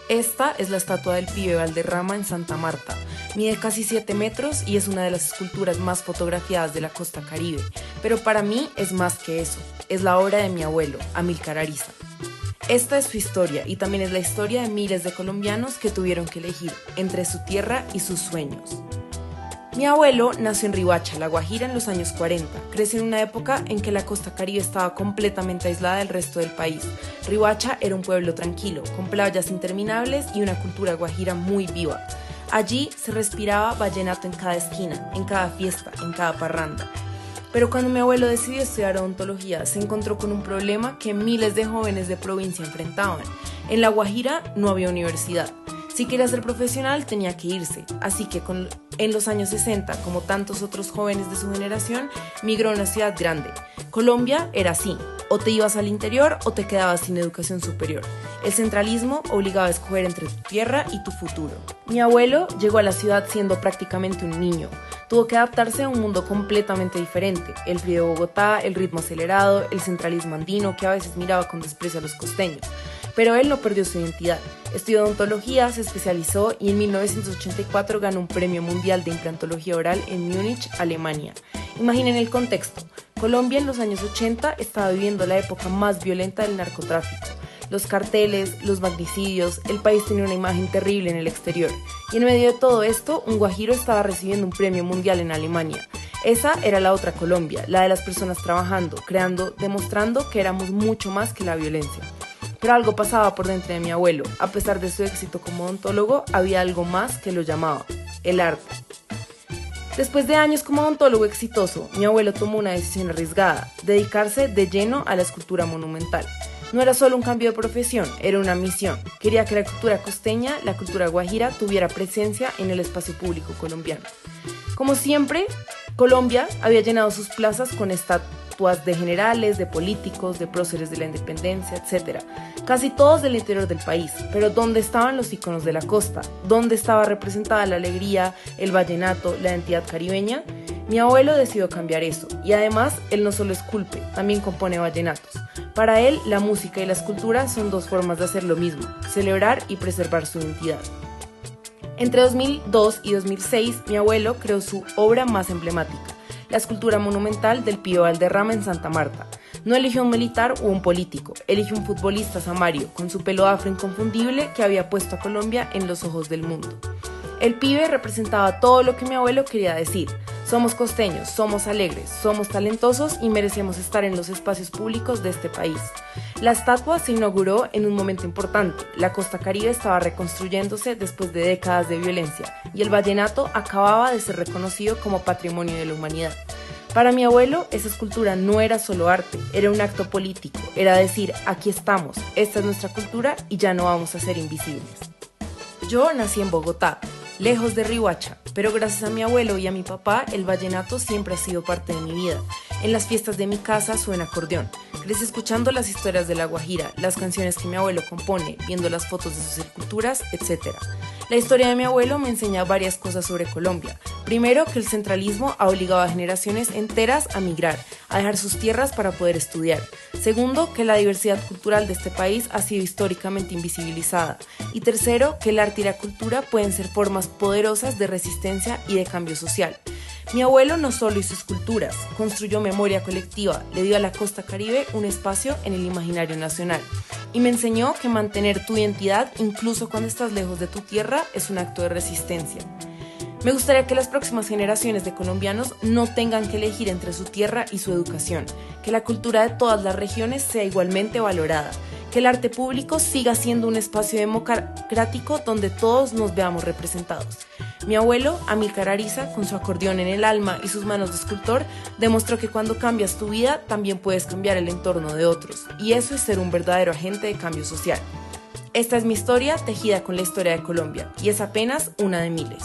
Esta es la estatua del pibe Valderrama en Santa Marta. Mide casi 7 metros y es una de las esculturas más fotografiadas de la costa Caribe. Pero para mí es más que eso. Es la obra de mi abuelo, Amílcar Ariza. Esta es su historia y también es la historia de miles de colombianos que tuvieron que elegir entre su tierra y sus sueños. Mi abuelo nació en Riohacha, La Guajira, en los años 40. Creció en una época en que la costa Caribe estaba completamente aislada del resto del país. Riohacha era un pueblo tranquilo, con playas interminables y una cultura guajira muy viva. Allí se respiraba vallenato en cada esquina, en cada fiesta, en cada parranda. Pero cuando mi abuelo decidió estudiar odontología, se encontró con un problema que miles de jóvenes de provincia enfrentaban. En La Guajira no había universidad. Si quería ser profesional tenía que irse, así que en los años 60, como tantos otros jóvenes de su generación, migró a una ciudad grande. Colombia era así, o te ibas al interior o te quedabas sin educación superior. El centralismo obligaba a escoger entre tu tierra y tu futuro. Mi abuelo llegó a la ciudad siendo prácticamente un niño. Tuvo que adaptarse a un mundo completamente diferente, el frío de Bogotá, el ritmo acelerado, el centralismo andino que a veces miraba con desprecio a los costeños. Pero él no perdió su identidad. Estudió odontología, se especializó y en 1984 ganó un premio mundial de implantología oral en Múnich, Alemania. Imaginen el contexto. Colombia en los años 80 estaba viviendo la época más violenta del narcotráfico. Los carteles, los magnicidios, el país tenía una imagen terrible en el exterior. Y en medio de todo esto, un guajiro estaba recibiendo un premio mundial en Alemania. Esa era la otra Colombia, la de las personas trabajando, creando, demostrando que éramos mucho más que la violencia. Pero algo pasaba por dentro de mi abuelo. A pesar de su éxito como odontólogo, había algo más que lo llamaba: el arte. Después de años como odontólogo exitoso, mi abuelo tomó una decisión arriesgada: dedicarse de lleno a la escultura monumental. No era solo un cambio de profesión, era una misión. Quería que la cultura costeña, la cultura guajira, tuviera presencia en el espacio público colombiano. Como siempre, Colombia había llenado sus plazas con estatuas de generales, de políticos, de próceres de la independencia, etc. Casi todos del interior del país, pero ¿dónde estaban los íconos de la costa? ¿Dónde estaba representada la alegría, el vallenato, la identidad caribeña? Mi abuelo decidió cambiar eso, y además él no solo esculpe, también compone vallenatos. Para él, la música y la escultura son dos formas de hacer lo mismo: celebrar y preservar su identidad. Entre 2002 y 2006, mi abuelo creó su obra más emblemática, la escultura monumental del Pío Valderrama en Santa Marta. No eligió un militar o un político, eligió un futbolista samario, con su pelo afro inconfundible que había puesto a Colombia en los ojos del mundo. El pibe representaba todo lo que mi abuelo quería decir: somos costeños, somos alegres, somos talentosos y merecemos estar en los espacios públicos de este país. La estatua se inauguró en un momento importante. La costa Caribe estaba reconstruyéndose después de décadas de violencia y el vallenato acababa de ser reconocido como patrimonio de la humanidad. Para mi abuelo, esa escultura no era solo arte, era un acto político, era decir: aquí estamos, esta es nuestra cultura y ya no vamos a ser invisibles. Yo nací en Bogotá, lejos de Riohacha, pero gracias a mi abuelo y a mi papá, el vallenato siempre ha sido parte de mi vida. En las fiestas de mi casa suena acordeón. Crecí escuchando las historias de La Guajira, las canciones que mi abuelo compone, viendo las fotos de sus esculturas, etc. La historia de mi abuelo me enseña varias cosas sobre Colombia. Primero, que el centralismo ha obligado a generaciones enteras a migrar, a dejar sus tierras para poder estudiar. Segundo, que la diversidad cultural de este país ha sido históricamente invisibilizada. Y tercero, que el arte y la cultura pueden ser formas poderosas de resistencia y de cambio social. Mi abuelo no solo hizo esculturas, construyó memoria colectiva, le dio a la costa Caribe un espacio en el imaginario nacional y me enseñó que mantener tu identidad, incluso cuando estás lejos de tu tierra, es un acto de resistencia. Me gustaría que las próximas generaciones de colombianos no tengan que elegir entre su tierra y su educación, que la cultura de todas las regiones sea igualmente valorada, que el arte público siga siendo un espacio democrático donde todos nos veamos representados. Mi abuelo, Amílcar Ariza, con su acordeón en el alma y sus manos de escultor, demostró que cuando cambias tu vida, también puedes cambiar el entorno de otros, y eso es ser un verdadero agente de cambio social. Esta es mi historia tejida con la historia de Colombia, y es apenas una de miles.